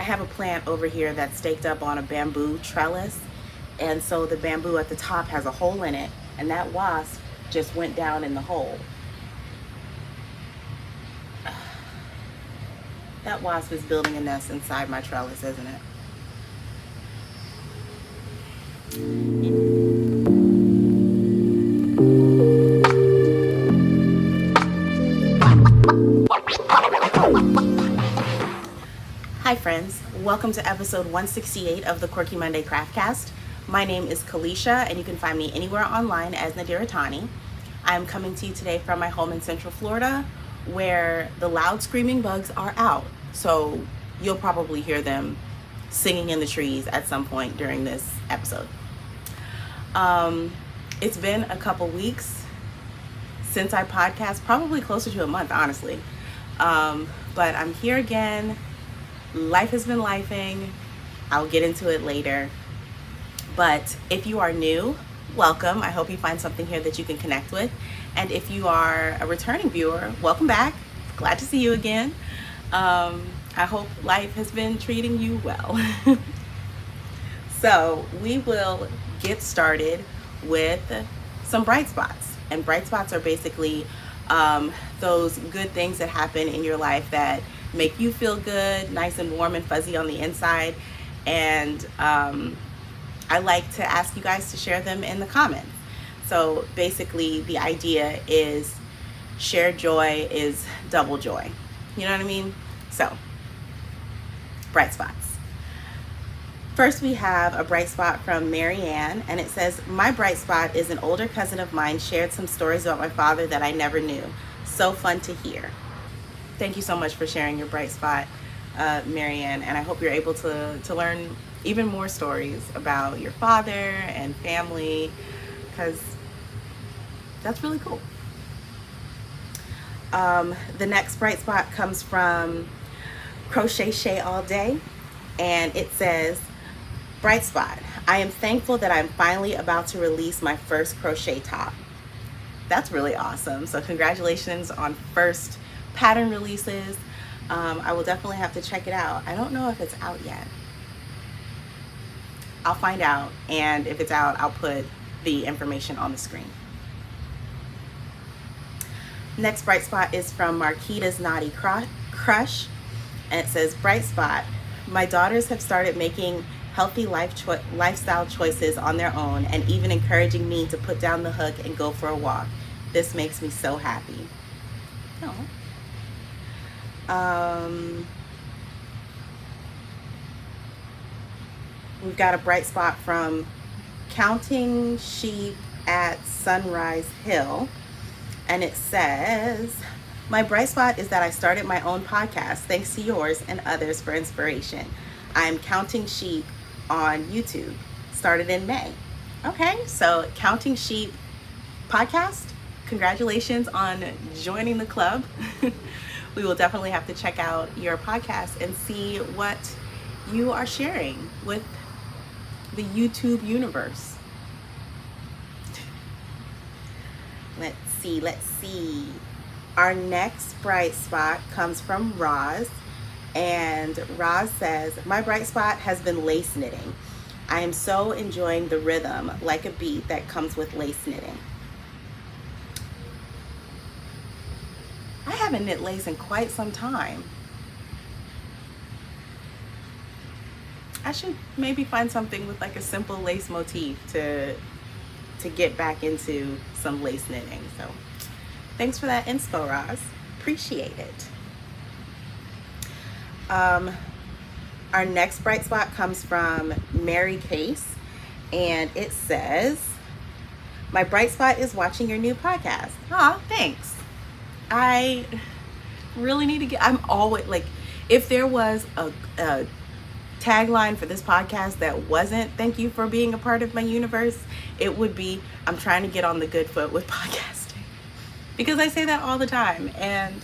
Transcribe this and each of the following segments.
I have a plant over here that's staked up on a bamboo trellis, and so the bamboo at the top has a hole in it, and that wasp just went down in the hole. That wasp is building a nest inside my trellis, isn't it? Hi friends, welcome to episode 168 of the Quirky Monday Craftcast. My name is Kalisha, and you can find me anywhere online as Nadira Tany. I'm coming to you today from my home in Central Florida, where the loud screaming bugs are out. So you'll probably hear them singing in the trees at some point during this episode. It's been a couple weeks since I podcast, probably closer to a month, honestly. But I'm here again. Life has been lifing. I'll get into it later. But if you are new, welcome. I hope you find something here that you can connect with. And if you are a returning viewer, welcome back. Glad to see you again. I hope life has been treating you well. So we will get started with some bright spots. And bright spots are basically those good things that happen in your life that make you feel good, nice and warm and fuzzy on the inside. And I like to ask you guys to share them in the comments. So basically the idea is shared joy is double joy. You know what I mean? So, bright spots. First we have a bright spot from Marianne, and it says, my bright spot is an older cousin of mine shared some stories about my father that I never knew. So fun to hear. Thank you so much for sharing your bright spot, Marianne, and I hope you're able to learn even more stories about your father and family, because that's really cool. The next bright spot comes from Crochet All Day, and it says, bright spot, I am thankful that I'm finally about to release my first crochet top. That's really awesome. So congratulations on first pattern releases. I will definitely have to check it out. I don't know if it's out yet. I'll find out, and if it's out, I'll put the information on the screen. Next bright spot is from Marquita's Naughty Crush, and it says, bright spot, my daughters have started making healthy lifestyle choices on their own, and even encouraging me to put down the hook and go for a walk. This makes me so happy. Oh. We've got a bright spot from Counting Sheep at Sunrise Hill, and it says, my bright spot is that I started my own podcast thanks to yours and others for inspiration. I'm Counting Sheep on YouTube, started in May. Okay, so Counting Sheep podcast, congratulations on joining the club. We will definitely have to check out your podcast and see what you are sharing with the YouTube universe. Let's see. Our next bright spot comes from Roz, and Roz says, my bright spot has been lace knitting. I am so enjoying the rhythm like a beat that comes with lace knitting. I haven't knit lace in quite some time. I should maybe find something with like a simple lace motif to get back into some lace knitting. So thanks for that inspo, Roz. Appreciate it. Our next bright spot comes from Mary Case, and it says, my bright spot is watching your new podcast. Aw, thanks. I really need to get, I'm always like, if there was a tagline for this podcast that wasn't thank you for being a part of my universe, it would be, I'm trying to get on the good foot with podcasting, because I say that all the time and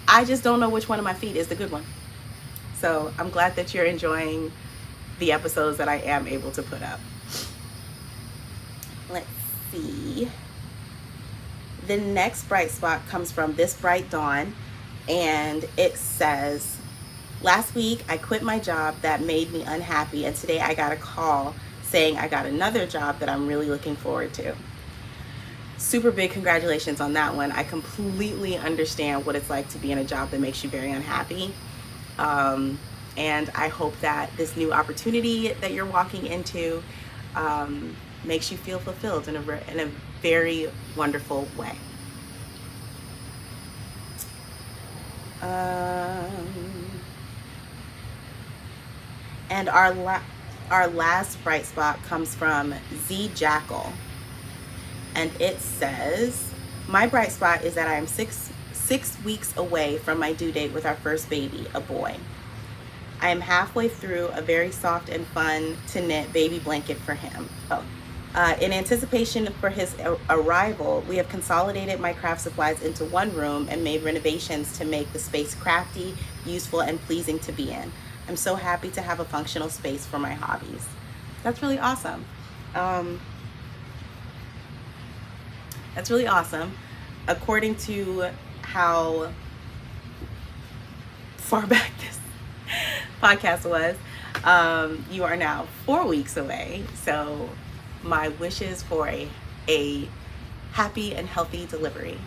I just don't know which one of my feet is the good one. So I'm glad that you're enjoying the episodes that I am able to put up. Let's see. The next bright spot comes from This Bright Dawn, and it says, Last week, I quit my job that made me unhappy, and today I got a call saying I got another job that I'm really looking forward to. Super big congratulations on that one. I completely understand what it's like to be in a job that makes you very unhappy. And I hope that this new opportunity that you're walking into makes you feel fulfilled in a very wonderful way. And our last bright spot comes from Z Jackal. And it says, my bright spot is that I am six weeks away from my due date with our first baby, a boy. I am halfway through a very soft and fun to knit baby blanket for him. In anticipation for his arrival, we have consolidated my craft supplies into one room and made renovations to make the space crafty, useful, and pleasing to be in. I'm so happy to have a functional space for my hobbies. That's really awesome. That's really awesome. According to how far back this podcast was, you are now 4 weeks away. So my wishes for a happy and healthy delivery.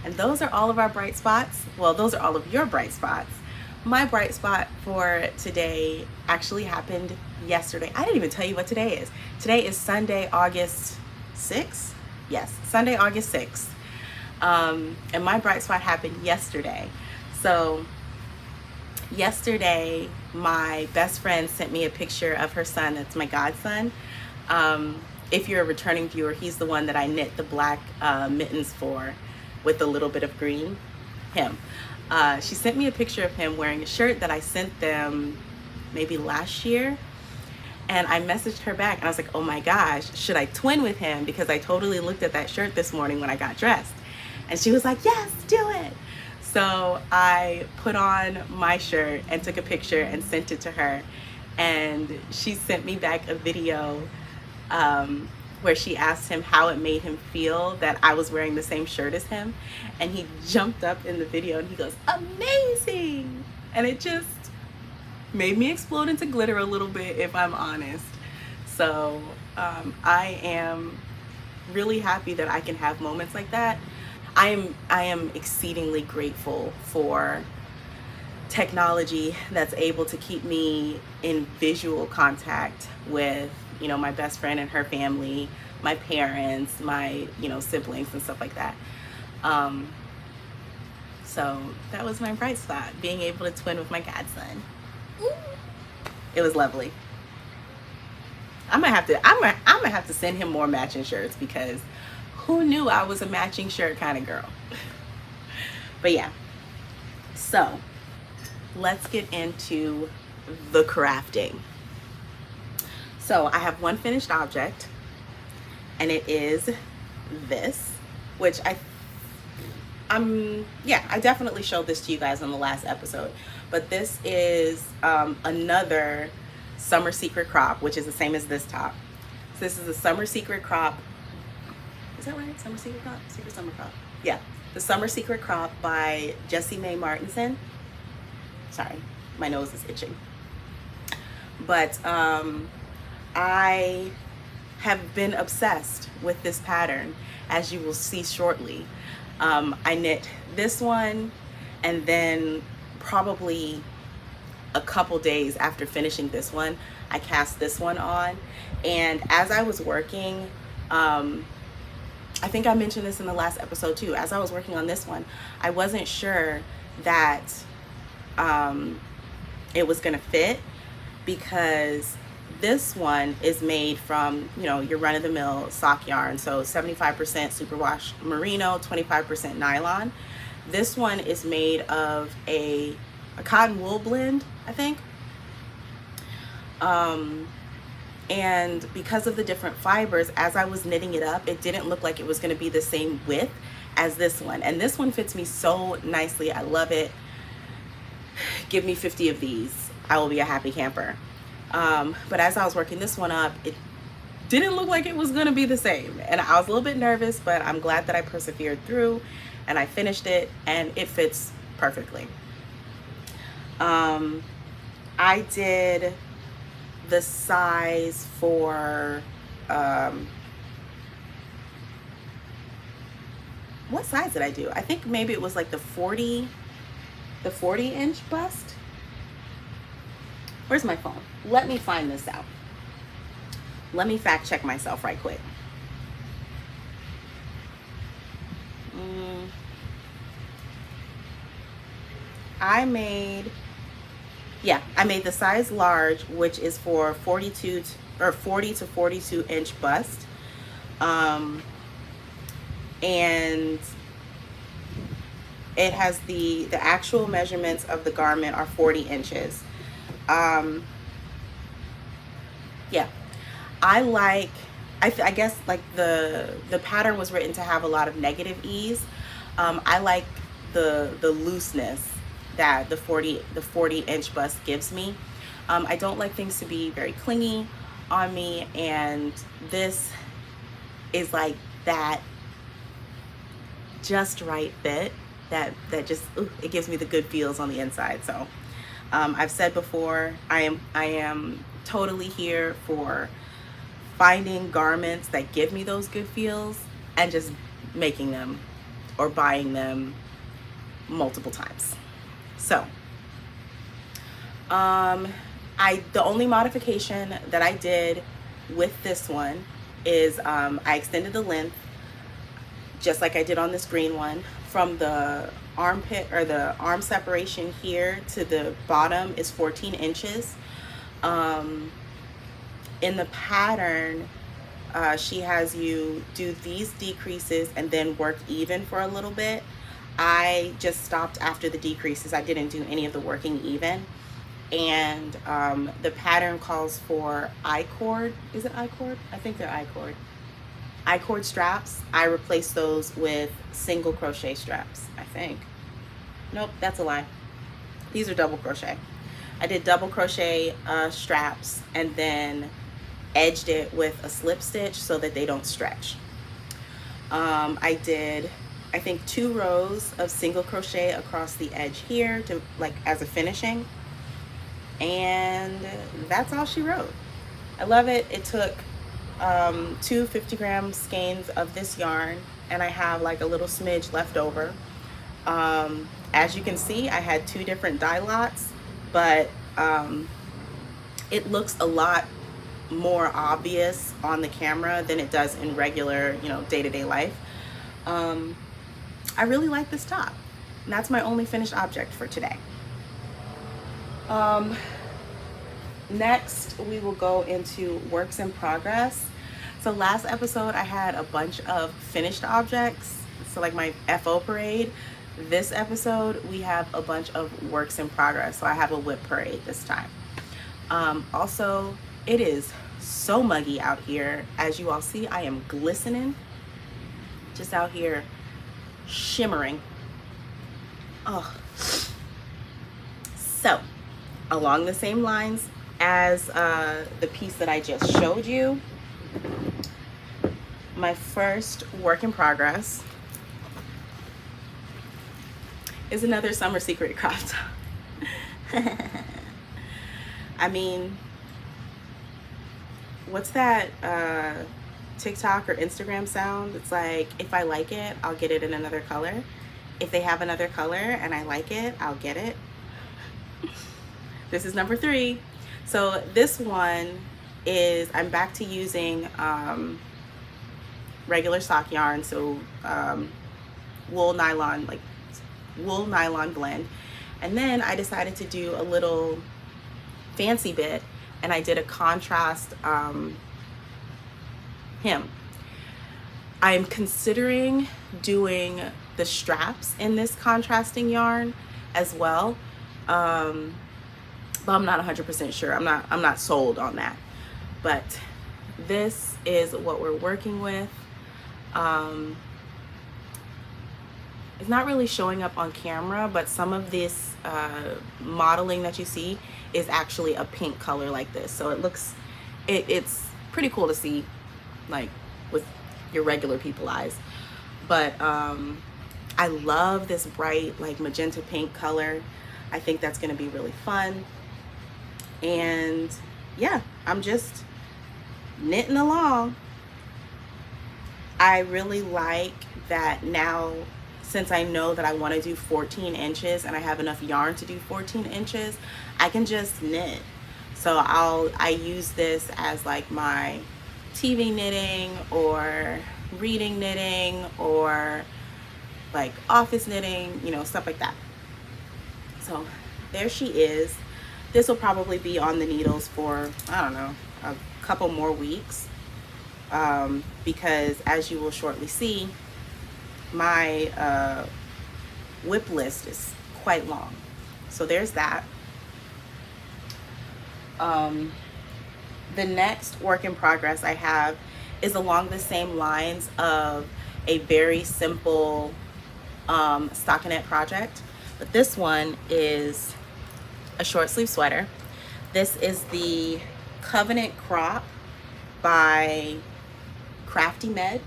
And those are all of our bright spots. Well, those are all of your bright spots. My bright spot for today actually happened yesterday. I didn't even tell you what today is. Today is Sunday, August 6th. Yes, Sunday, August 6th. And my bright spot happened yesterday. So yesterday, my best friend sent me a picture of her son. That's my godson. If you're a returning viewer, he's the one that I knit the black mittens for with a little bit of green. Him. She sent me a picture of him wearing a shirt that I sent them maybe last year. And I messaged her back and I was like, oh my gosh, should I twin with him? Because I totally looked at that shirt this morning when I got dressed. And she was like, yes, do it. So I put on my shirt and took a picture and sent it to her. And she sent me back a video where she asked him how it made him feel that I was wearing the same shirt as him. And he jumped up in the video and he goes, amazing. And it just made me explode into glitter a little bit, if I'm honest. So I am really happy that I can have moments like that. I am exceedingly grateful for technology that's able to keep me in visual contact with, you know, my best friend and her family, my parents, my, you know, siblings and stuff like that. So that was my bright spot, being able to twin with my godson. It was lovely. I'm gonna have to send him more matching shirts, because who knew I was a matching shirt kind of girl? But yeah, so let's get into the crafting. So I have one finished object, and it is this, which I definitely showed this to you guys on the last episode. But this is another Summer Secret crop, which is the same as this top. So this is a Summer Secret crop. Is that right? Summer Secret crop? Secret Summer crop. Yeah. The Summer Secret crop by Jessie Martinson. Sorry, my nose is itching. But I have been obsessed with this pattern, as you will see shortly. I knit this one, and then probably a couple days after finishing this one, I cast this one on. And as I was working, I think I mentioned this in the last episode too, as I was working on this one, I wasn't sure that it was gonna fit, because this one is made from, you know, your run-of-the-mill sock yarn, so 75% superwash merino, 25% nylon. This one is made of a cotton wool blend, I think. And because of the different fibers, as I was knitting it up, it didn't look like it was going to be the same width as this one. And this one fits me so nicely. I love it. Give me 50 of these, I will be a happy camper. But as I was working this one up, it didn't look like it was going to be the same. And I was a little bit nervous, but I'm glad that I persevered through and I finished it, and it fits perfectly. I did the size for, what size did I do? I think maybe it was like the 40 inch bust. Where's my phone? Let me find this out. Let me fact check myself right quick. I made the size large, which is for 40 to 42 inch bust. And it has the actual measurements of the garment are 40 inches. Yeah, I guess like the pattern was written to have a lot of negative ease. I like the looseness that the 40 inch bust gives me. I don't like things to be very clingy on me, and this is like that just right fit that just it gives me the good feels on the inside. So I've said before, I am totally here for finding garments that give me those good feels and just making them or buying them multiple times. So the only modification that I did with this one is I extended the length just like I did on this green one, from the armpit or the arm separation here to the bottom is 14 inches. In the pattern, she has you do these decreases and then work even for a little bit. I just stopped after the decreases. I didn't do any of the working even. And the pattern calls for I-cord. Is it I-cord? I think they're I-cord. I-cord straps. I replaced those with single crochet straps, I think. Nope, that's a lie. These are double crochet. I did double crochet straps and then edged it with a slip stitch so that they don't stretch. I did, I think, 2 rows of single crochet across the edge here to like as a finishing, and that's all she wrote. I love it. It took 2 50-gram skeins of this yarn, and I have like a little smidge left over. As you can see, I had 2 different dye lots, but it looks a lot more obvious on the camera than it does in regular, day-to-day life. I really like this top, and that's my only finished object for today. Next, we will go into works in progress. So last episode, I had a bunch of finished objects, so like my FO parade. This episode, we have a bunch of works in progress. So I have a whip parade this time. Also, it is so muggy out here. As you all see, I am glistening, just out here shimmering. Oh, so along the same lines as the piece that I just showed you, my first work in progress is another summer secret craft. I mean, what's that TikTok or Instagram sound? It's like, if I like it, I'll get it in another color. If they have another color and I like it, I'll get it. This is number 3. So this one is, I'm back to using regular sock yarn, so wool nylon blend. And then I decided to do a little fancy bit, and I did a contrast hem. I'm considering doing the straps in this contrasting yarn as well, but I'm not 100% sure. I'm not sold on that. But this is what we're working with. It's not really showing up on camera, but some of this modeling that you see is actually a pink color like this. So it looks, it's pretty cool to see, like with your regular people eyes. But I love this bright like magenta pink color. I think that's going to be really fun. And yeah, I'm just knitting along. I really like that now, since I know that I want to do 14 inches and I have enough yarn to do 14 inches, I can just knit. So I use this as like my TV knitting or reading knitting or like office knitting, you know, stuff like that. So there she is. This will probably be on the needles for, I don't know, a couple more weeks, because as you will shortly see, my whip list is quite long. So there's that. The next work in progress I have is along the same lines of a very simple stockinette project, but this one is a short sleeve sweater. This is the Covenant Crop by CraftyMed,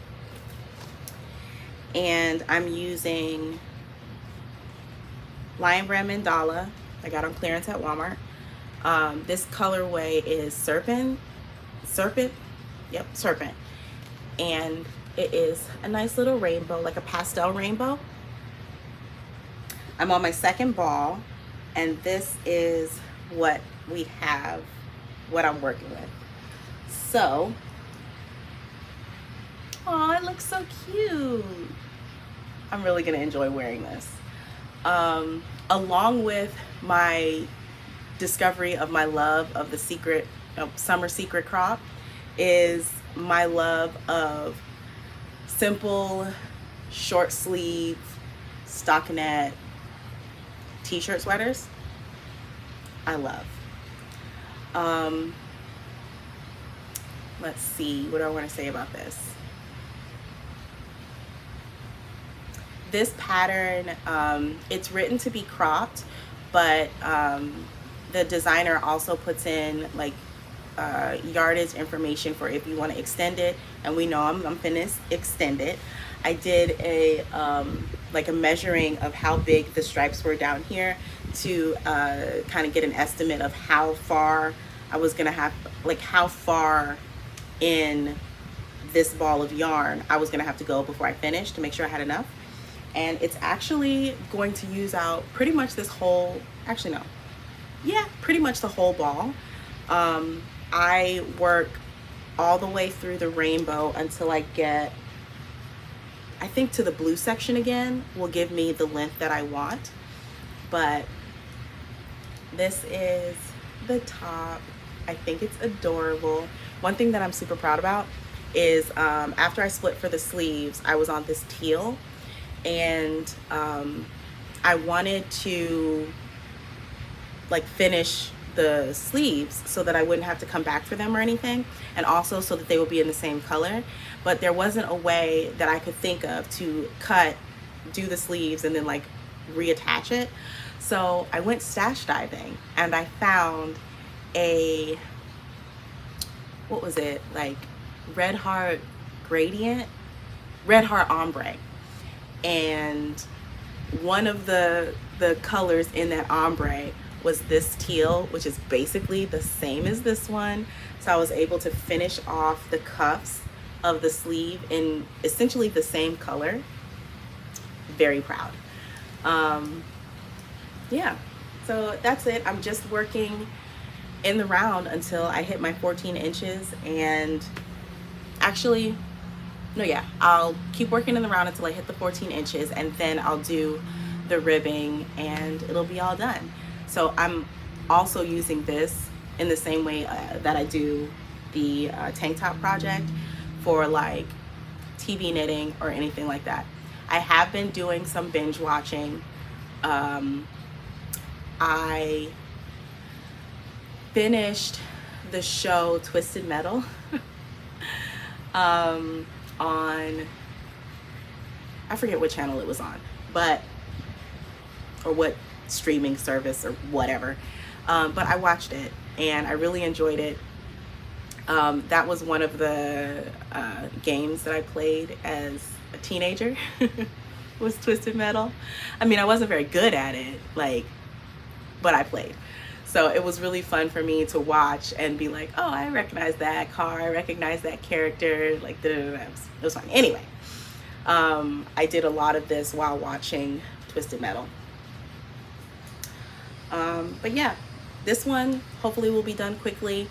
and I'm using Lion Brand Mandala. I got on clearance at Walmart. This colorway is Serpent, and it is a nice little rainbow, like a pastel rainbow. I'm on my second ball, and this is what we have, what I'm working with. So, oh, it looks so cute. I'm really gonna enjoy wearing this. Along with my discovery of my love of the summer secret crop is my love of simple short sleeve stockinette t-shirt sweaters. I love. Let's see, what do I want to say about this? This pattern, it's written to be cropped, but the designer also puts in like yardage information for if you want to extend it, and we know I'm finna extend it. I did a like a measuring of how big the stripes were down here to kind of get an estimate of how far I was gonna have, like how far in this ball of yarn I was gonna have to go before I finished to make sure I had enough. And it's actually going to use out pretty much this whole, actually no, yeah, pretty much the whole ball. I work all the way through the rainbow until I get, I think, to the blue section again will give me the length that I want. But this is the top. I think it's adorable. One thing that I'm super proud about is after I split for the sleeves, I was on this teal, and I wanted to like finish the sleeves so that I wouldn't have to come back for them or anything, and also so that they would be in the same color. But there wasn't a way that I could think of to do the sleeves and then like reattach it. So I went stash diving and I found a, what was it, like Red Heart Gradient, Red Heart Ombre, and one of the colors in that ombre was this teal, which is basically the same as this one. So I was able to finish off the cuffs of the sleeve in essentially the same color. Very proud. Yeah, so that's it. I'm just working in the round until I hit my 14 inches, and actually, no, yeah, I'll keep working in the round until I hit the 14 inches, and then I'll do the ribbing and it'll be all done. So I'm also using this in the same way that I do the tank top project for like TV knitting or anything like that. I have been doing some binge watching. I finished the show Twisted Metal on, I forget what channel it was on, but, or what streaming service or whatever, but I watched it and I really enjoyed it. That was one of the games that I played as a teenager was Twisted Metal. I mean, I wasn't very good at it, like but I played. So it was really fun for me to watch and be like, oh, I recognize that car, I recognize that character, like, it was fun. Anyway, I did a lot of this while watching Twisted Metal. But yeah, this one hopefully will be done quickly.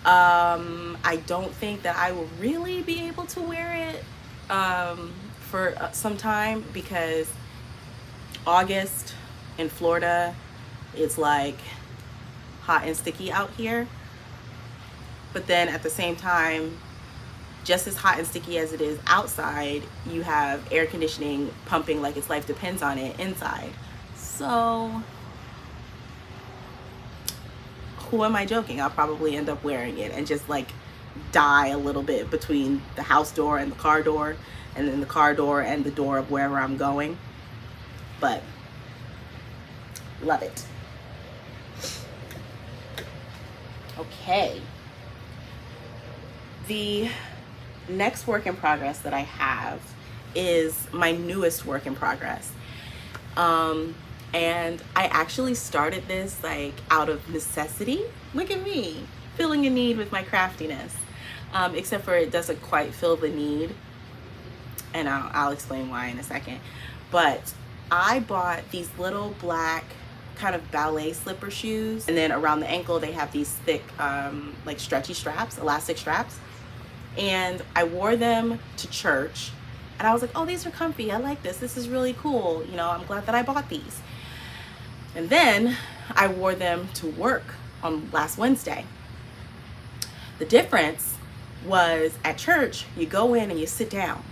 I don't think that I will really be able to wear it for some time, because August in Florida, it's like hot and sticky out here. But then at the same time, just as hot and sticky as it is outside, you have air conditioning pumping like its life depends on it inside. So who am I joking? I'll probably end up wearing it and just like die a little bit between the house door and the car door, and then the car door and the door of wherever I'm going. But love it. Okay. The next work in progress that I have is my newest work in progress. And I actually started this like out of necessity. Look at me, filling a need with my craftiness. Except for it doesn't quite fill the need. And I'll explain why in a second. But I bought these little black kind of ballet slipper shoes, and then around the ankle they have these thick like stretchy straps, elastic straps, and I wore them to church, and I was like, oh, these are comfy, I like this is really cool, you know, I'm glad that I bought these. And then I wore them to work on last Wednesday. The difference was at church you go in and you sit down.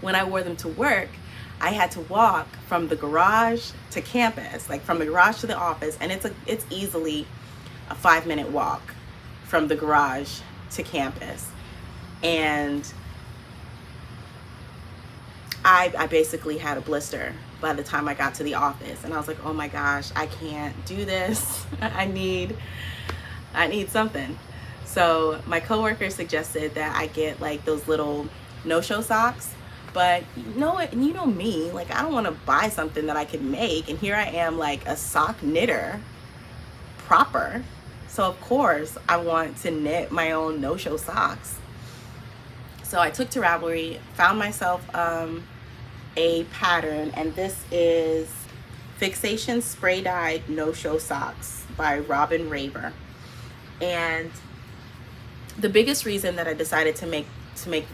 When I wore them to work, I had to walk from the garage to campus, like from the garage to the office, and it's easily a 5-minute walk from the garage to campus. And I basically had a blister by the time I got to the office, and I was like, oh my gosh, I can't do this. I need something. So my coworker suggested that I get like those little no-show socks. But you know what, and you know me, like I don't want to buy something that I could make, and here I am like a sock knitter proper, so of course I want to knit my own no-show socks. So I took to Ravelry, found myself a pattern, and this is Fixation Spray Dyed No-Show Socks by Robin Raver. And the biggest reason that I decided to make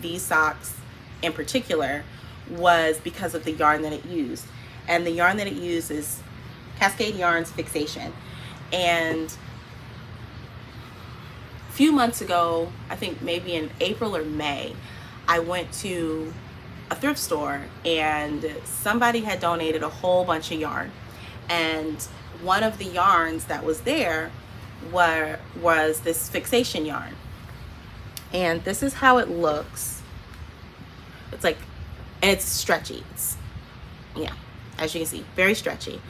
these socks in particular was because of the yarn that it used. And the yarn that it used is Cascade Yarns Fixation. And a few months ago, I think maybe in April or May, I went to a thrift store and somebody had donated a whole bunch of yarn. And one of the yarns that was there was this fixation yarn. And this is how it looks. It's like, and it's stretchy. It's, yeah, as you can see, very stretchy.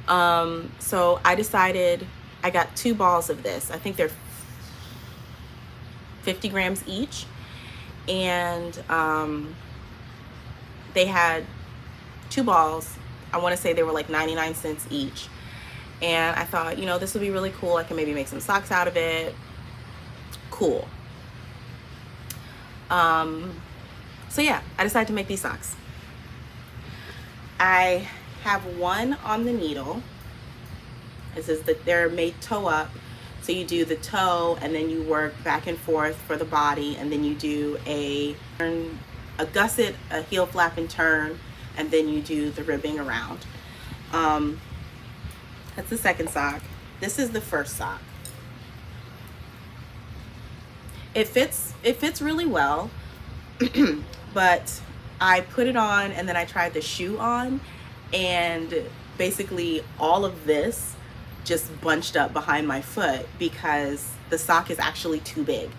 So I decided, I got 2 balls of this. I think they're 50 grams each. And they had 2 balls. I want to say they were like 99 cents each. And I thought, you know, this would be really cool. I can maybe make some socks out of it. Cool. So yeah, I decided to make these socks. I have one on the needle. It says that they're made toe up. So you do the toe and then you work back and forth for the body, and then you do a gusset, a heel flap and turn, and then you do the ribbing around. That's the second sock. This is the first sock. It fits really well. But I put it on and then I tried the shoe on, and basically all of this just bunched up behind my foot because the sock is actually too big.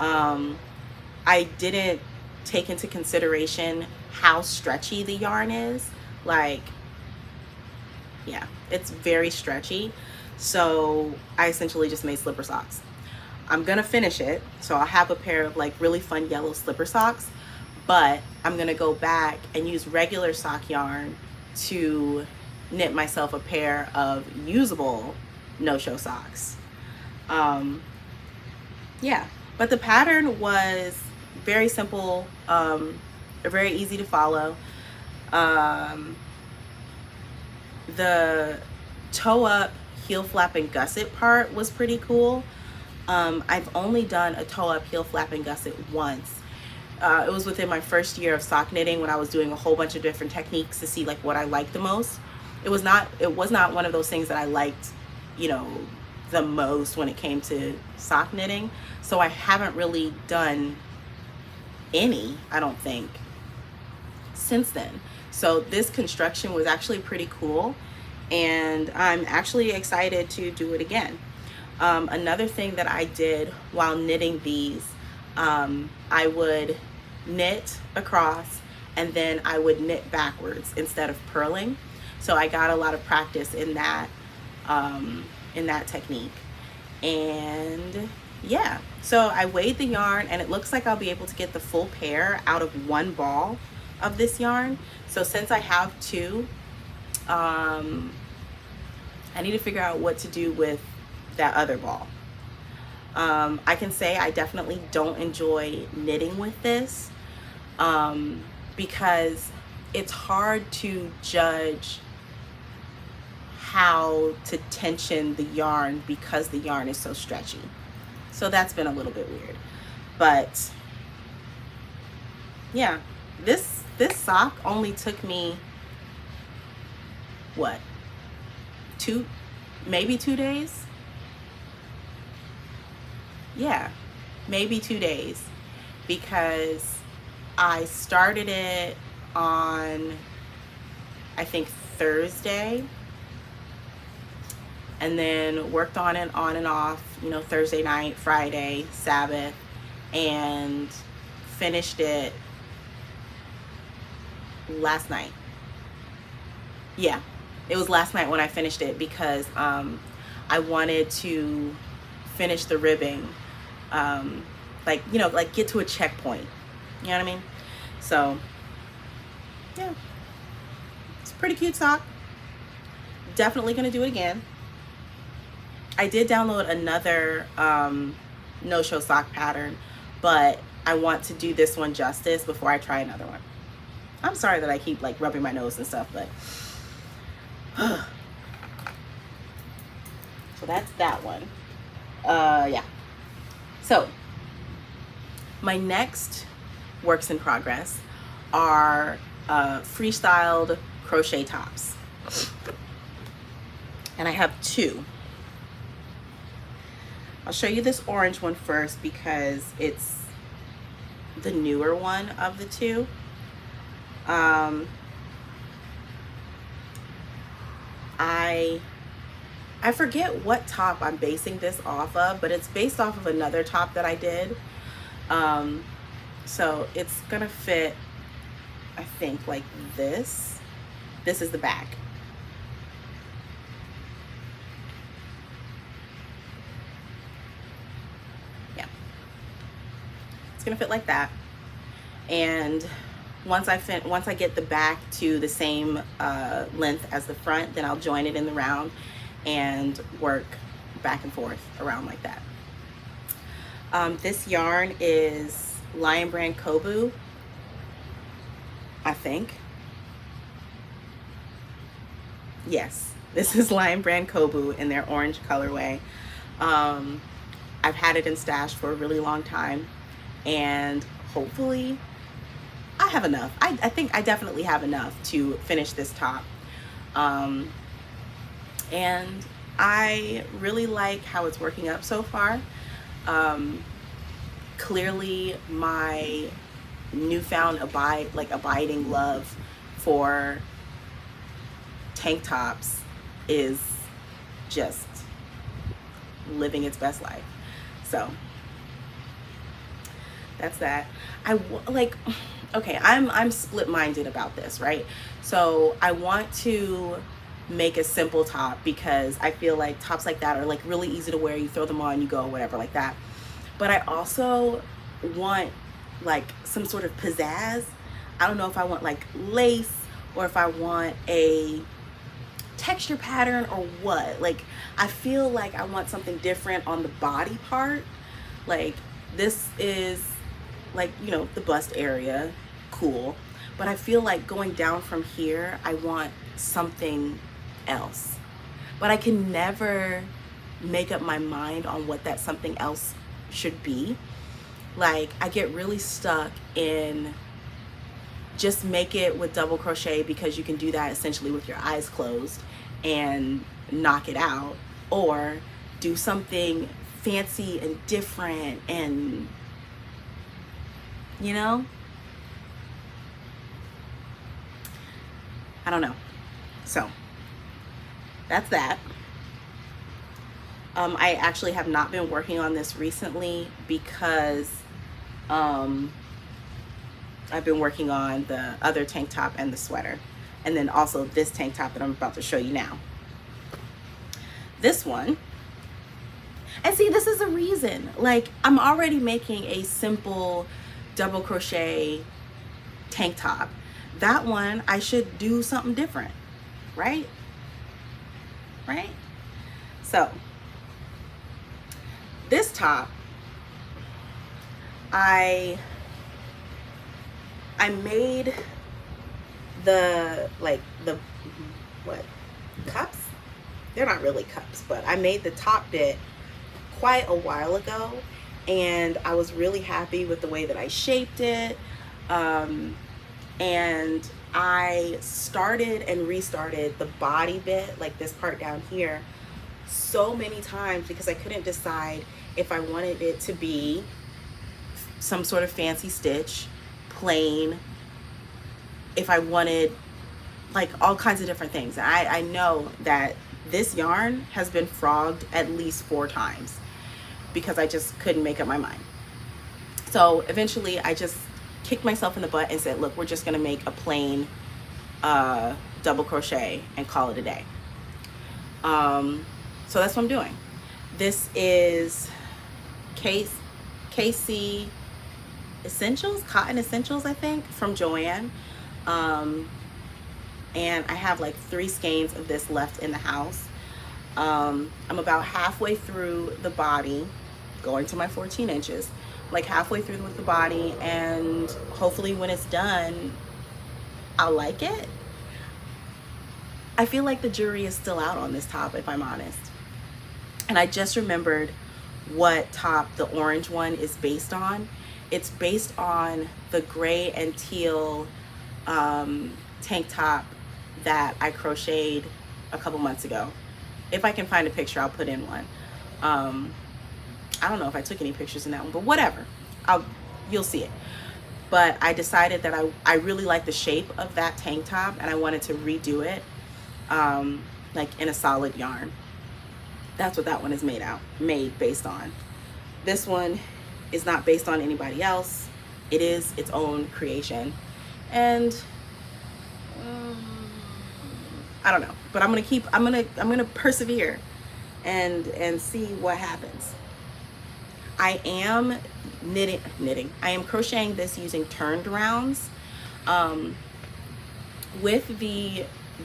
I didn't take into consideration how stretchy the yarn is. Like, yeah, it's very stretchy. So I essentially just made slipper socks. I'm gonna finish it, so I'll have a pair of like really fun yellow slipper socks, but I'm gonna go back and use regular sock yarn to knit myself a pair of usable no-show socks. Yeah, but the pattern was very simple, very easy to follow. The toe up, heel flap, and gusset part was pretty cool. I've only done a toe up, heel flap, and gusset once. It was within my first year of sock knitting when I was doing a whole bunch of different techniques to see like what I liked the most. It was not one of those things that I liked, you know, the most when it came to sock knitting. So I haven't really done any, I don't think, since then. So this construction was actually pretty cool, and I'm actually excited to do it again. Another thing that I did while knitting these, I would knit across and then I would knit backwards instead of purling. So I got a lot of practice in that technique. And yeah, so I weighed the yarn, and it looks like I'll be able to get the full pair out of one ball of this yarn. So since I have two, I need to figure out what to do with that other ball. I can say I definitely don't enjoy knitting with this, because it's hard to judge how to tension the yarn because the yarn is so stretchy. So that's been a little bit weird. But yeah, this sock only took me, what, maybe 2 days? Yeah, maybe 2 days, because I started it on, I think, Thursday, and then worked on it on and off, you know, Thursday night, Friday, Sabbath, and finished it last night. Yeah, it was last night when I finished it, because I wanted to finish the ribbing, like, you know, like get to a checkpoint, you know what I mean? So yeah, it's a pretty cute sock. Definitely gonna do it again. I did download another no-show sock pattern, but I want to do this one justice before I try another one. I'm sorry that I keep like rubbing my nose and stuff, but so that's that one. Yeah. So my next works in progress are freestyled crochet tops, and I have two. I'll show you this orange one first because it's the newer one of the two. I forget what top I'm basing this off of, but it's based off of another top that I did. So it's gonna fit, I think, like this. This is the back. Yeah, it's gonna fit like that. And once I get the back to the same length as the front, then I'll join it in the round and work back and forth around like that. This yarn is Lion Brand Kobu, I think. Yes, this is Lion Brand Kobu in their orange colorway. I've had it in stash for a really long time, and hopefully I have enough. I think I definitely have enough to finish this top. And I really like how it's working up so far. Clearly my newfound abiding love for tank tops is just living its best life. So that's that. Okay, I'm split-minded about this, right? So I want to make a simple top because I feel like tops like that are like really easy to wear. You throw them on, you go, whatever, like that. But I also want like some sort of pizzazz. I don't know if I want like lace or if I want a texture pattern or what? Like, I feel like I want something different on the body part. Like, this is like, you know, the bust area, cool. But I feel like going down from here, I want something else. But I can never make up my mind on what that something else should be. Like, I get really stuck in just make it with double crochet because you can do that essentially with your eyes closed and knock it out, or do something fancy and different and, you know, I don't know. So that's that. I actually have not been working on this recently because I've been working on the other tank top and the sweater, and then also this tank top that I'm about to show you now. This one, and see, this is a reason, like, I'm already making a simple double crochet tank top. That one, I should do something different, right? Right? So this top, I made the, like, the, what, cups? They're not really cups, but I made the top bit quite a while ago, and I was really happy with the way that I shaped it. And I started and restarted the body bit, like this part down here, so many times because I couldn't decide if I wanted it to be some sort of fancy stitch, plain, if I wanted like all kinds of different things. I know that this yarn has been frogged at least 4 times because I just couldn't make up my mind. So eventually I just kicked myself in the butt and said, look, we're just gonna make a plain double crochet and call it a day. So that's what I'm doing. This is KC Essentials, Cotton Essentials, I think, from Joann. And I have like 3 skeins of this left in the house. I'm about halfway through the body, going to my 14 inches, like halfway through with the body, and hopefully when it's done, I'll like it. I feel like the jury is still out on this top, if I'm honest. And I just remembered what top the orange one is based on. It's based on the gray and teal tank top that I crocheted a couple months ago. If I can find a picture, I'll put in one. I don't know if I took any pictures in that one, but whatever, you'll see it. But I decided that I really like the shape of that tank top, and I wanted to redo it like in a solid yarn. That's what that one is made based on. This one is not based on anybody else. It is its own creation, and I don't know, but I'm gonna persevere and see what happens. I am knitting. I am crocheting this using turned rounds. With the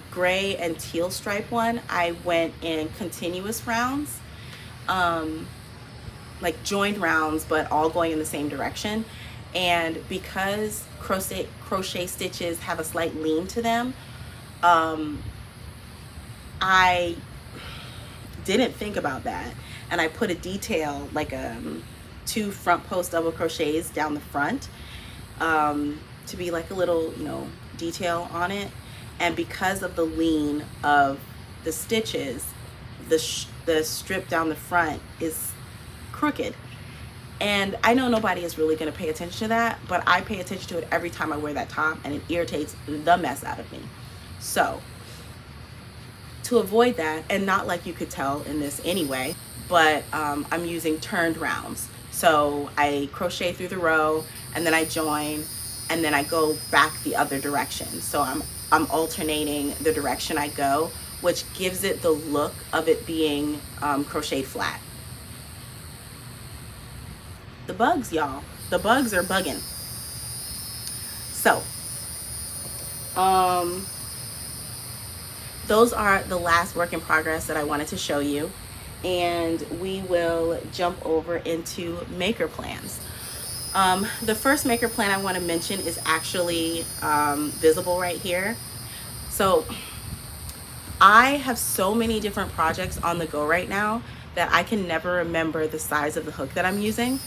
gray and teal stripe one, I went in continuous rounds, like joined rounds, but all going in the same direction. And because crochet stitches have a slight lean to them, I didn't think about that, and I put a detail, like 2 front post double crochets down the front, to be like a little, you know, detail on it. And because of the lean of the stitches, the strip down the front is crooked. And I know nobody is really going to pay attention to that, but I pay attention to it every time I wear that top, and it irritates the mess out of me. So to avoid that, and not like you could tell in this anyway, but I'm using turned rounds. So I crochet through the row, and then I join, and then I go back the other direction. So I'm alternating the direction I go, which gives it the look of it being crocheted flat. The bugs, y'all. The bugs are bugging. So, those are the last work in progress that I wanted to show you, and we will jump over into maker plans. The first maker plan I want to mention is actually visible right here. So I have so many different projects on the go right now that I can never remember the size of the hook that I'm using.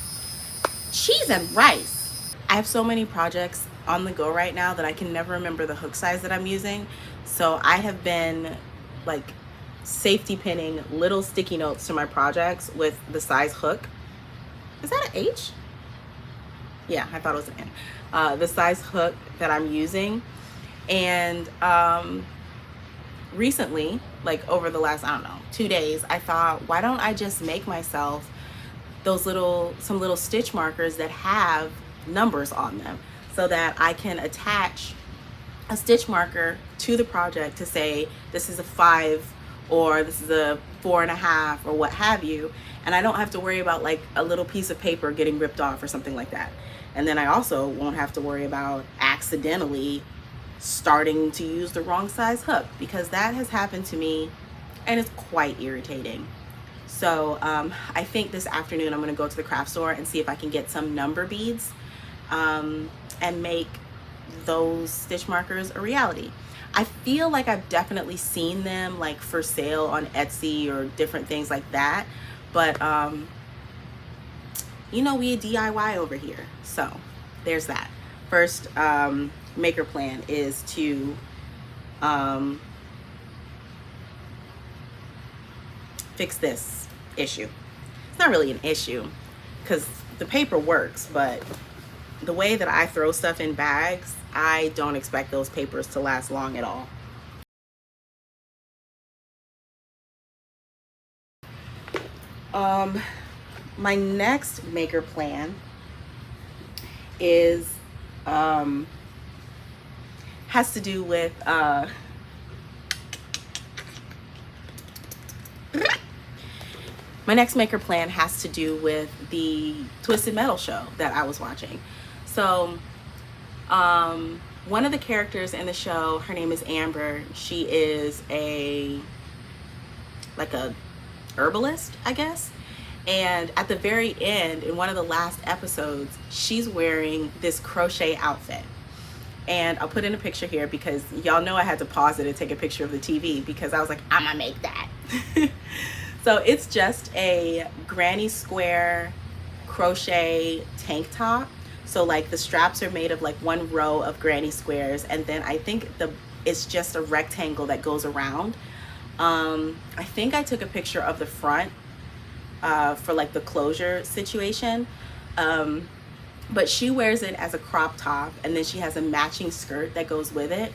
Cheese and rice. I have so many projects on the go right now that I can never remember the hook size that I'm using. So I have been like safety pinning little sticky notes to my projects with the size hook. Is that an H? Yeah, I thought it was an N. The size hook that I'm using. And recently, like over the last, I don't know, 2 days, I thought, why don't I just make myself some little stitch markers that have numbers on them, so that I can attach a stitch marker to the project to say this is a 5 or this is a 4.5 or what have you, and I don't have to worry about like a little piece of paper getting ripped off or something like that. And then I also won't have to worry about accidentally starting to use the wrong size hook, because that has happened to me and it's quite irritating. So I think this afternoon I'm going to go to the craft store and see if I can get some number beads and make those stitch markers a reality. I feel like I've definitely seen them like for sale on Etsy or different things like that, but you know, we a DIY over here, so there's that. First maker plan is to fix this issue. It's not really an issue because the paper works, but the way that I throw stuff in bags, I don't expect those papers to last long at all. My next maker plan is has to do with my next maker plan has to do with the Twisted Metal show that I was watching. So one of the characters in the show, her name is Amber. She is like a herbalist, I guess. And at the very end, in one of the last episodes, she's wearing this crochet outfit. And I'll put in a picture here because y'all know I had to pause it and take a picture of the TV because I was like, I'm gonna make that. So it's just a granny square crochet tank top. So like the straps are made of like one row of granny squares, and then I think it's just a rectangle that goes around. I think I took a picture of the front for like the closure situation, but she wears it as a crop top, and then she has a matching skirt that goes with it.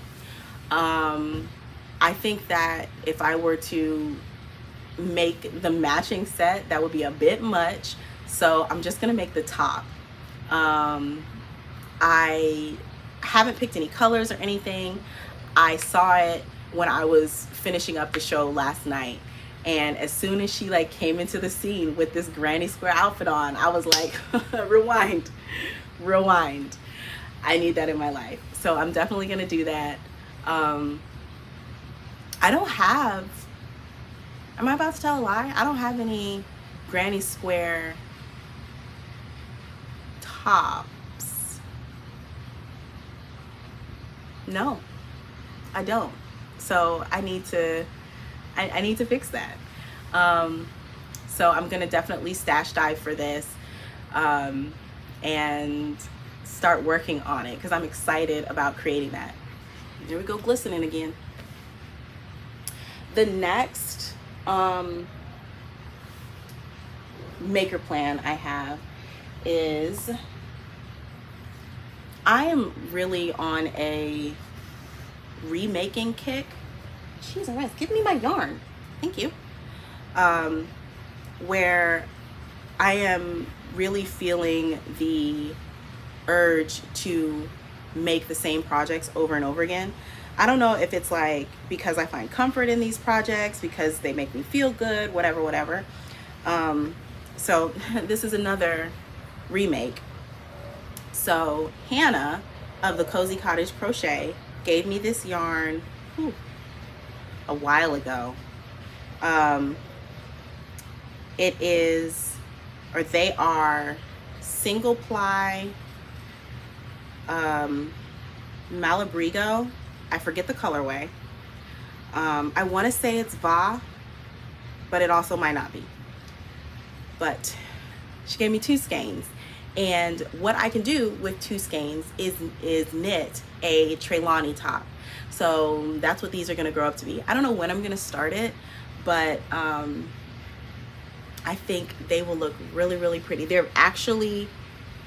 I think that if I were to make the matching set, that would be a bit much, so I'm just gonna make the top. I haven't picked any colors or anything. I saw it when I was finishing up the show last night, and as soon as she like came into the scene with this granny square outfit on, I was like, rewind. I need that in my life. So I'm definitely gonna do that. I don't have, am I about to tell a lie? I don't have any granny square tops. No, I don't. So I need to fix that. So I'm gonna definitely stash dive for this and start working on it because I'm excited about creating that. There we go, glistening again. The next maker plan I have is I am really on a remaking kick. Jeez, Alright, give me my yarn. Thank you. Where I am really feeling the urge to make the same projects over and over again. I don't know if it's like because I find comfort in these projects, because they make me feel good, whatever. So this is another remake. So Hannah of the Cozy Cottage Crochet gave me this yarn a while ago. It is, or they are single ply Malabrigo. I forget the colorway. I want to say it's Va, but it also might not be. But she gave me 2 skeins, and what I can do with 2 skeins is knit a Trelawny top. So that's what these are going to grow up to be. I don't know when I'm going to start it, but I think they will look really, really pretty. They're actually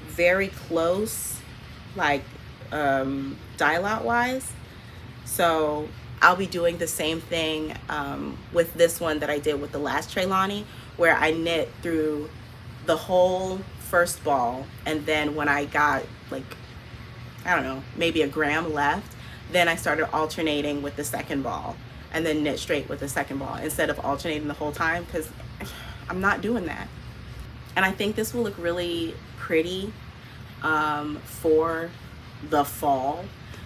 very close, like dial-out wise. So I'll be doing the same thing with this one that I did with the last Trelawny, where I knit through the whole first ball, and then when I got like, I don't know, maybe a gram left, then I started alternating with the second ball and then knit straight with the second ball instead of alternating the whole time, because I'm not doing that. And I think this will look really pretty for the fall.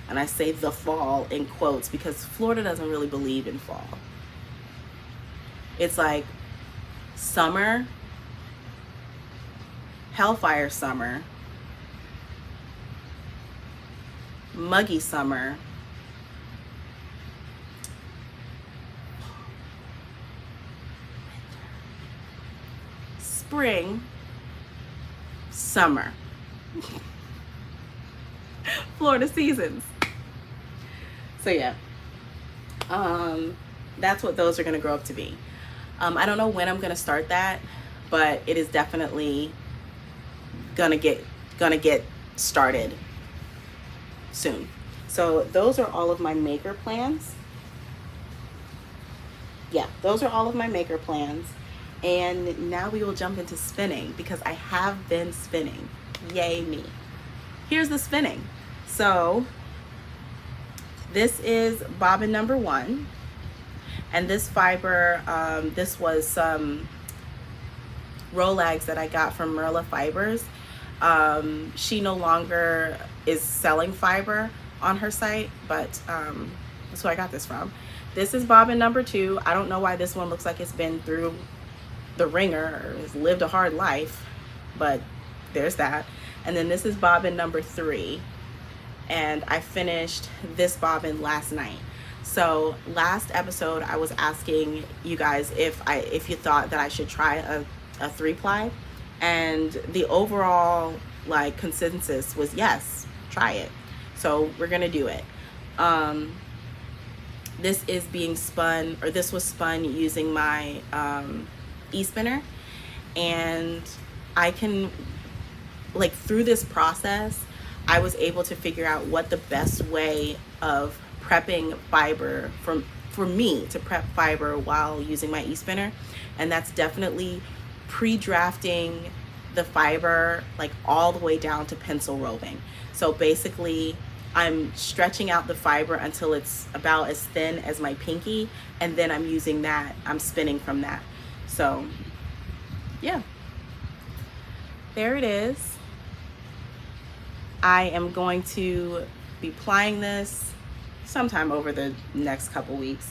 And I say the fall in quotes because Florida doesn't really believe in fall. It's like summer, hellfire summer, muggy summer, spring, summer. Florida seasons. So yeah, that's what those are going to grow up to be. I don't know when I'm going to start that, but it is definitely gonna get started soon. So those are all of my maker plans. Yeah, those are all of my maker plans. And now we will jump into spinning, because I have been spinning. Yay me. Here's the spinning. So this is bobbin number 1, and this fiber, this was some Rolags that I got from Merla Fibers. She no longer is selling fiber on her site, but that's who I got this from. This is bobbin number 2. I don't know why this one looks like it's been through the ringer or has lived a hard life, but there's that. And then this is bobbin number 3, and I finished this bobbin last night. So last episode I was asking you guys if you thought that I should try a 3-ply, and the overall like consensus was yes, try it. So we're gonna do it. This is being spun, or this was spun using my e-spinner, and I can, like, through this process I was able to figure out what the best way of prepping fiber for me to prep fiber while using my e-spinner, and that's definitely pre-drafting the fiber like all the way down to pencil roving. So basically I'm stretching out the fiber until it's about as thin as my pinky, and then I'm using that, I'm spinning from that. So yeah, there it is. I am going to be plying this sometime over the next couple weeks,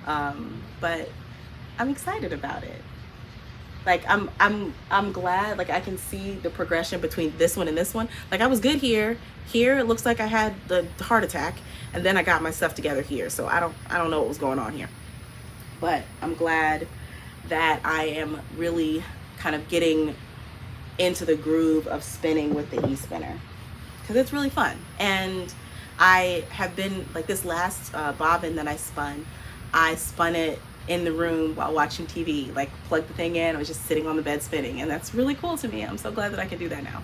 but I'm excited about it. Like I'm glad, like I can see the progression between this one and this one. Like I was good here. Here it looks like I had the heart attack, and then I got my stuff together here. So I don't know what was going on here. But I'm glad that I am really kind of getting into the groove of spinning with the e-spinner, because it's really fun. And I have been, like this last bobbin that I spun it in the room while watching TV, like plugged the thing in, I was just sitting on the bed spinning, and that's really cool to me. I'm so glad that I can do that now.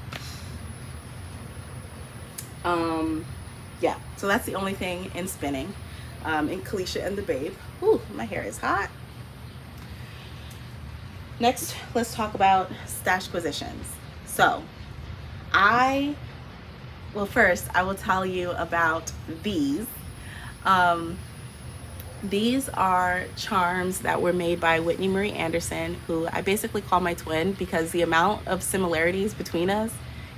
Yeah, so that's the only thing in spinning. In Kalisha and the Babe. Ooh, my hair is hot. Next, let's talk about stash positions. So first I will tell you about these. These are charms that were made by Whitney Marie Anderson, who I basically call my twin because the amount of similarities between us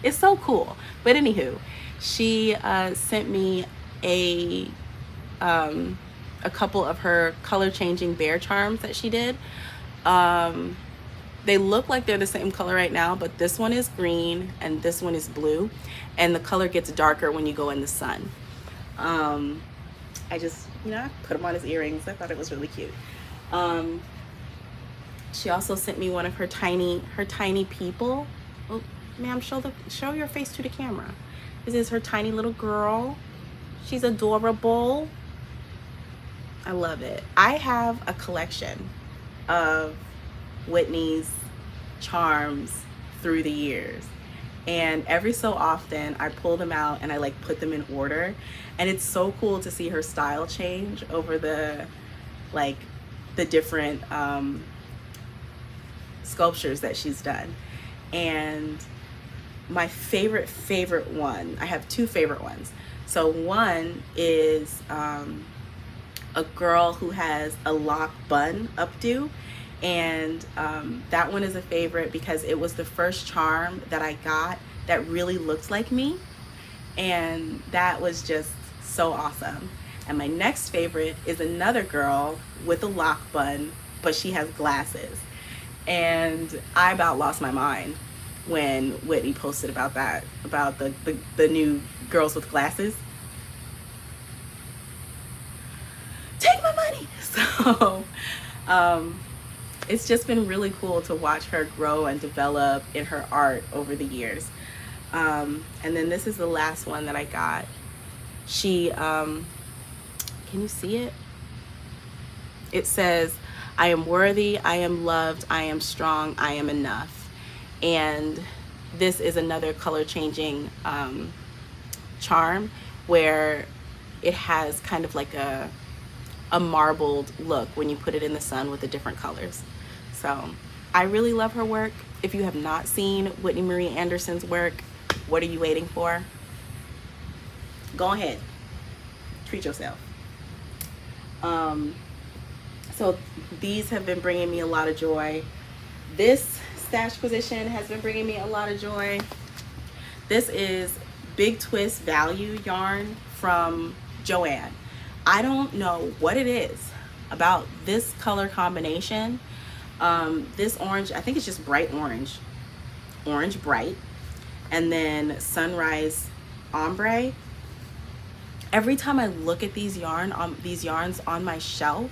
is so cool. But anywho, she sent me a a couple of her color changing bear charms that she did. They look like they're the same color right now, but this one is green and this one is blue, and the color gets darker when you go in the sun. I just, I put them on as earrings. I thought it was really cute. She also sent me one of her tiny people. Oh, ma'am, show your face to the camera. This is her tiny little girl. She's adorable. I love it. I have a collection of Whitney's charms through the years, and every so often I pull them out and I like put them in order, and it's so cool to see her style change over the different sculptures that she's done. And my favorite one, I have two favorite ones. So one is a girl who has a lock bun updo, and that one is a favorite because it was the first charm that I got that really looked like me, and that was just so awesome. And my next favorite is another girl with a lock bun, but she has glasses, and I about lost my mind when Whitney posted about that, about the new girls with glasses. Take my money. So it's just been really cool to watch her grow and develop in her art over the years. And then this is the last one that I got. She, can you see it? It says, I am worthy, I am loved, I am strong, I am enough. And this is another color changing charm where it has kind of like a marbled look when you put it in the sun with the different colors. So I really love her work. If you have not seen Whitney Marie Anderson's work, what are you waiting for? Go ahead, treat yourself. So these have been bringing me a lot of joy. This stash position has been bringing me a lot of joy. This is Big Twist Value yarn from Joanne. I don't know what it is about this color combination. This orange, I think it's just bright orange bright, and then sunrise ombre. Every time I look at these yarns on my shelf,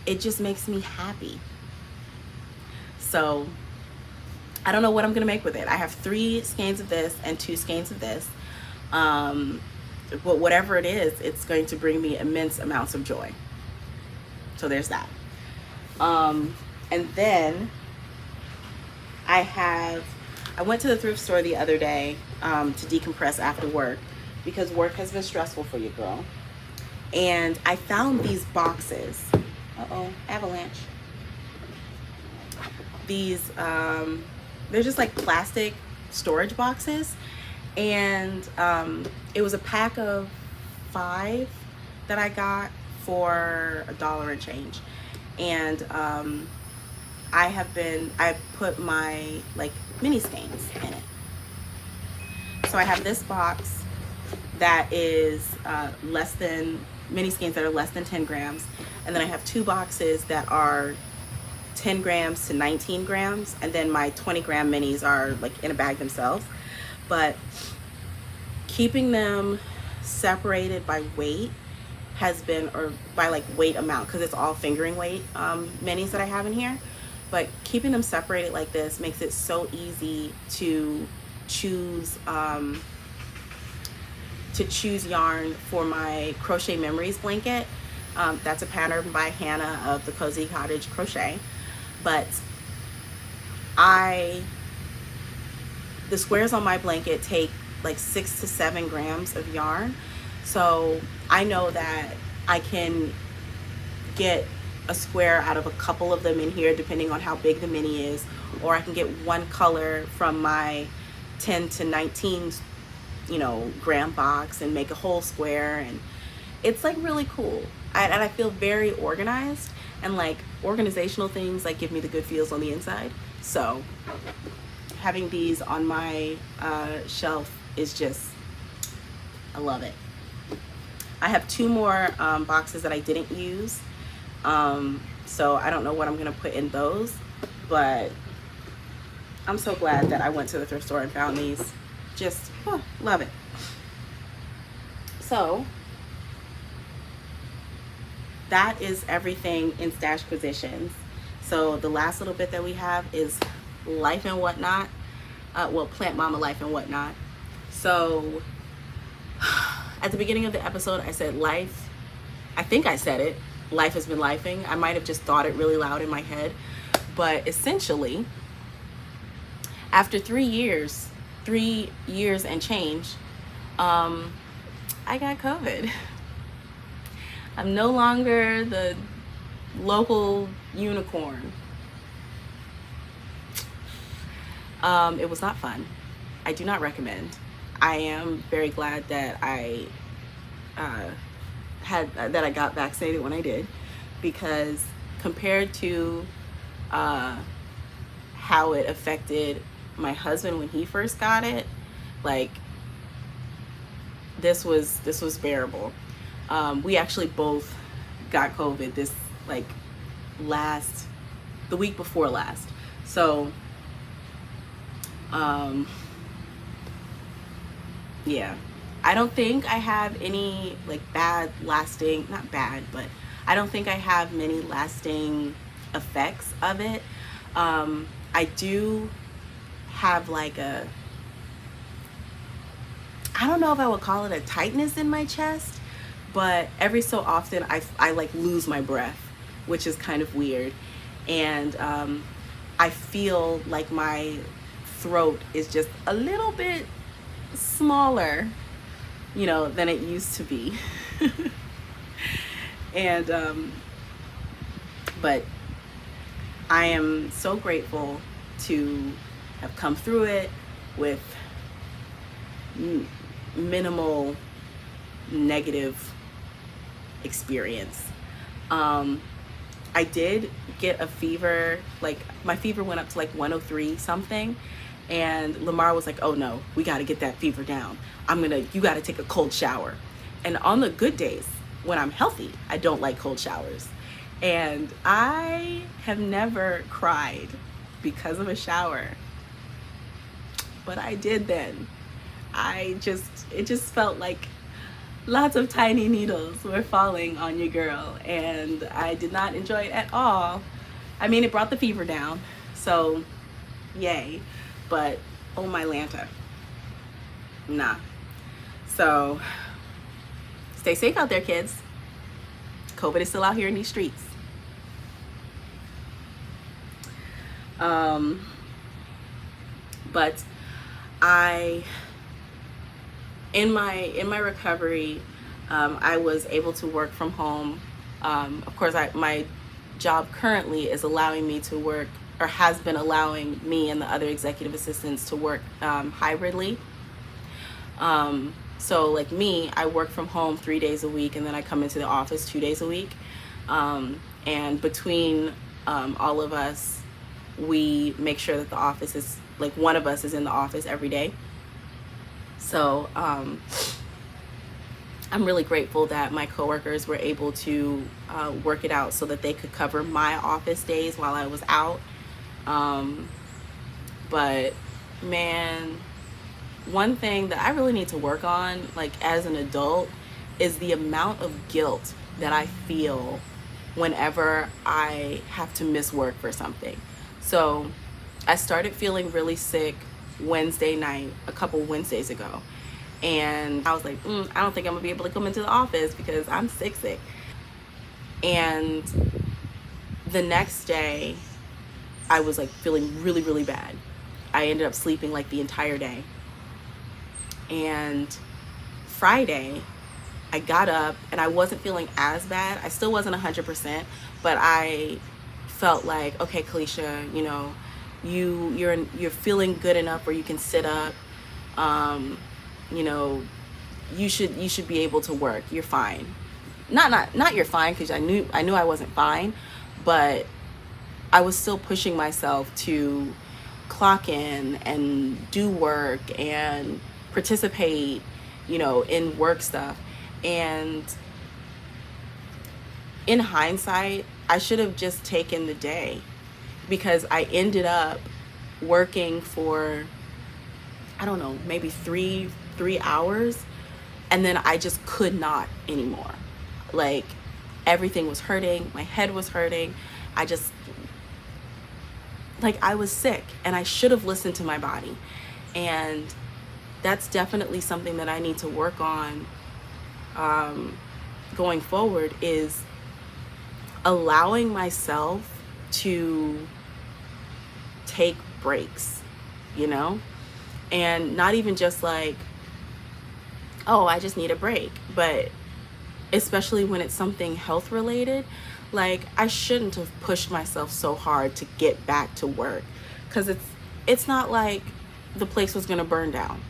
it just makes me happy. So I don't know what I'm gonna make with it. I have 3 skeins of this and 2 skeins of this. But whatever it is, it's going to bring me immense amounts of joy. So there's that. And then I went to the thrift store the other day to decompress after work, because work has been stressful for you, girl. And I found these boxes. Uh-oh, avalanche. These, they're just like plastic storage boxes. And it was a pack of 5 that I got for $1 and change. And I've put my like mini skeins in it. So I have this box that is mini skeins that are less than 10 grams. And then I have 2 boxes that are 10 grams to 19 grams. And then my 20 gram minis are like in a bag themselves. But keeping them separated by weight has been, or by like weight amount, because it's all fingering weight minis that I have in here. But keeping them separated like this makes it so easy to choose yarn for my Crochet Memories blanket. That's a pattern by Hannah of the Cozy Cottage Crochet. But the squares on my blanket take like 6 to 7 grams of yarn. So I know that I can get a square out of a couple of them in here, depending on how big the mini is, or I can get one color from my 10 to 19 gram box and make a whole square. And it's like really cool. And I feel very organized, and like organizational things like give me the good feels on the inside. So having these on my shelf is just, I love it. I have 2 more boxes that I didn't use. So I don't know what I'm gonna put in those, but I'm so glad that I went to the thrift store and found these. Just love it. So that is everything in stash positions. So the last little bit that we have is life and whatnot. Well, plant mama life and whatnot. So at the beginning of the episode, I said life. I think I said it. Life has been lifing. I might have just thought it really loud in my head. But essentially, after 3 years and change, I got COVID. I'm no longer the local unicorn. It was not fun. I do not recommend. I am very glad that I got vaccinated when I did, because compared to how it affected my husband when he first got it, like this was bearable. We actually both got COVID this the week before last. So yeah, I don't think I have any bad lasting, not bad, but I don't think I have many lasting effects of it. I do have I don't know if I would call it a tightness in my chest, but every so often I lose my breath, which is kind of weird. And I feel like my throat is just a little bit smaller, than it used to be. And but I am so grateful to have come through it with minimal negative experience. I did get a fever, my fever went up to 103 something, and Lamar was like, oh no, we got to get that fever down. You got to take a cold shower. And on the good days, when I'm healthy, I don't like cold showers. And I have never cried because of a shower, but I did then. It just felt like lots of tiny needles were falling on your girl, and I did not enjoy it at all. I mean, it brought the fever down, so yay, but oh my Lanta, nah. So stay safe out there, kids. COVID is still out here in these streets. But in my recovery, I was able to work from home. Of course, my job currently is allowing me to work, or has been allowing me and the other executive assistants to work hybridly. So like me, I work from home 3 days a week, and then I come into the office 2 days a week. And between all of us, we make sure that the office is, one of us is in the office every day. So I'm really grateful that my coworkers were able to work it out so that they could cover my office days while I was out. But man, one thing that I really need to work on, as an adult, is the amount of guilt that I feel whenever I have to miss work for something. So I started feeling really sick Wednesday night, a couple Wednesdays ago. And I was like, I don't think I'm gonna be able to come into the office because I'm sick. And the next day, I was feeling really, really bad. I ended up sleeping the entire day. And Friday, I got up and I wasn't feeling as bad. I still wasn't 100%, but I felt like, okay, Kalisha, you're feeling good enough where you can sit up. You should be able to work. You're fine. Not you're fine, because I knew I wasn't fine, but I was still pushing myself to clock in and do work and participate, in work stuff. And in hindsight, I should have just taken the day, because I ended up working for, I don't know, maybe three hours, and then I just could not anymore. Like, everything was hurting, my head was hurting. I was sick, and I should have listened to my body. And that's definitely something that I need to work on going forward, is allowing myself to take breaks, you know? And not even just like, oh, I just need a break, but especially when it's something health related, like, I shouldn't have pushed myself so hard to get back to work, because it's not like the place was gonna burn down,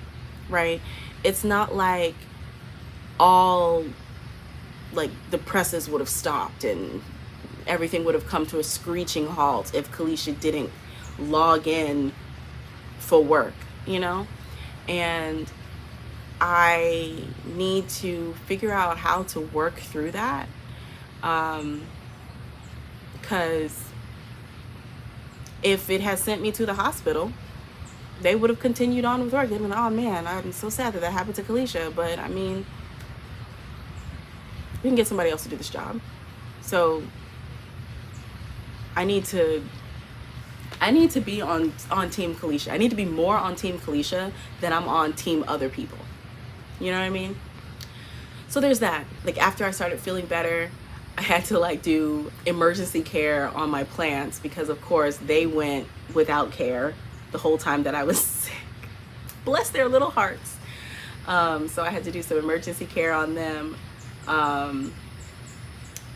right? It's not like all, like, the presses would have stopped and everything would have come to a screeching halt if Kalisha didn't log in for work, you know? And I need to figure out how to work through that, because if it had sent me to the hospital, they would have continued on with work. They'd been, oh man, I'm so sad that happened to Kalisha, but I mean, we can get somebody else to do this job. So I need to be on Team Kalisha. I need to be more on Team Kalisha than I'm on Team other people. You know what I mean? So there's that. Like, after I started feeling better, I had to like do emergency care on my plants, because of course they went without care the whole time that I was sick. Bless their little hearts. So I had to do some emergency care on them.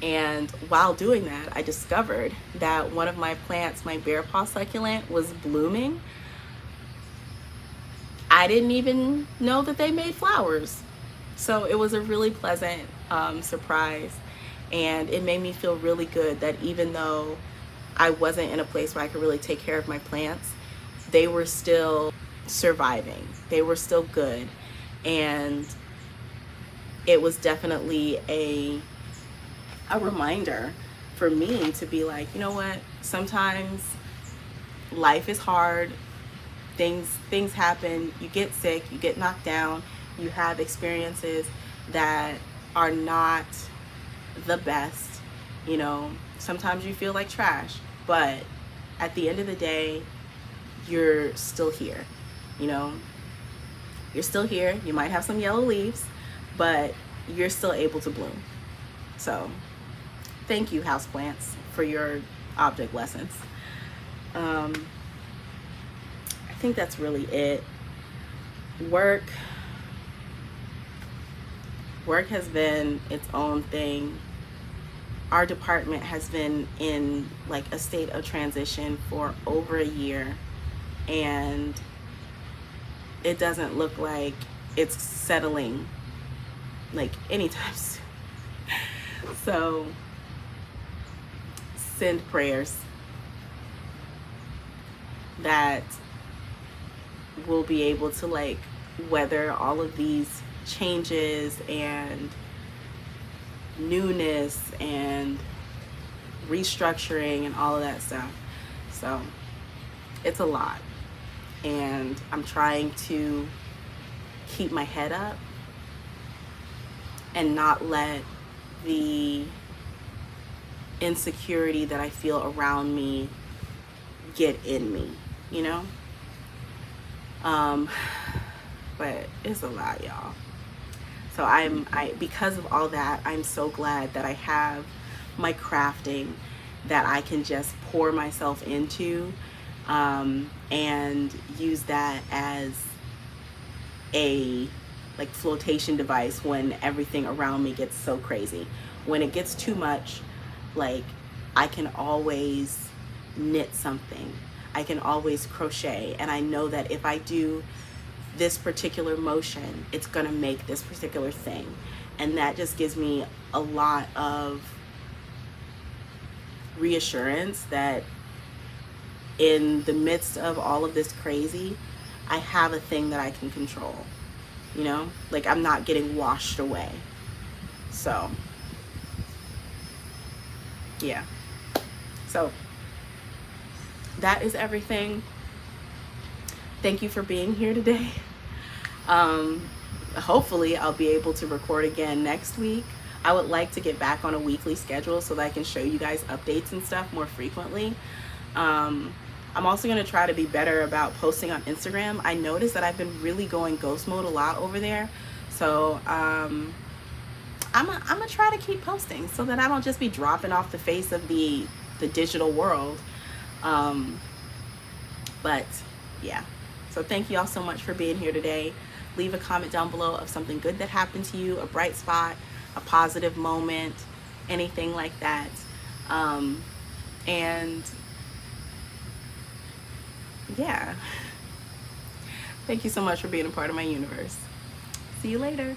And while doing that, I discovered that one of my plants, my bear paw succulent, was blooming. I didn't even know that they made flowers. So it was a really pleasant surprise. And it made me feel really good that even though I wasn't in a place where I could really take care of my plants, they were still surviving. They were still good. And it was definitely a reminder for me to be like, you know what, sometimes life is hard, things happen, you get sick, you get knocked down, you have experiences that are not the best, you know, sometimes you feel like trash, but at the end of the day, you're still here, you know, you're still here. You might have some yellow leaves, but you're still able to bloom. So thank you, houseplants, for your object lessons. I think that's really it. Work has been its own thing. Our department has been in like a state of transition for over a year, and it doesn't look like it's settling like anytime soon. So send prayers that we'll be able to like weather all of these changes and newness and restructuring and all of that stuff. So it's a lot, and I'm trying to keep my head up and not let the insecurity that I feel around me get in me, you know? But it's a lot, y'all. So because of all that, I'm so glad that I have my crafting that I can just pour myself into, and use that as a like flotation device when everything around me gets so crazy. When it gets too much, like, I can always knit something. I can always crochet, and I know that if I do this particular motion, it's gonna make this particular thing. And that just gives me a lot of reassurance that in the midst of all of this crazy, I have a thing that I can control, you know? Like, I'm not getting washed away. So yeah, so that is everything. Thank you for being here today. Hopefully I'll be able to record again next week. I would like to get back on a weekly schedule so that I can show you guys updates and stuff more frequently. I'm also going to try to be better about posting on Instagram. I noticed that I've been really going ghost mode a lot over there. So I'm gonna try to keep posting so that I don't just be dropping off the face of the digital world. But yeah, so thank you all so much for being here today. Leave a comment down below of something good that happened to you, a bright spot, a positive moment, anything like that. And yeah, thank you so much for being a part of my universe. See you later.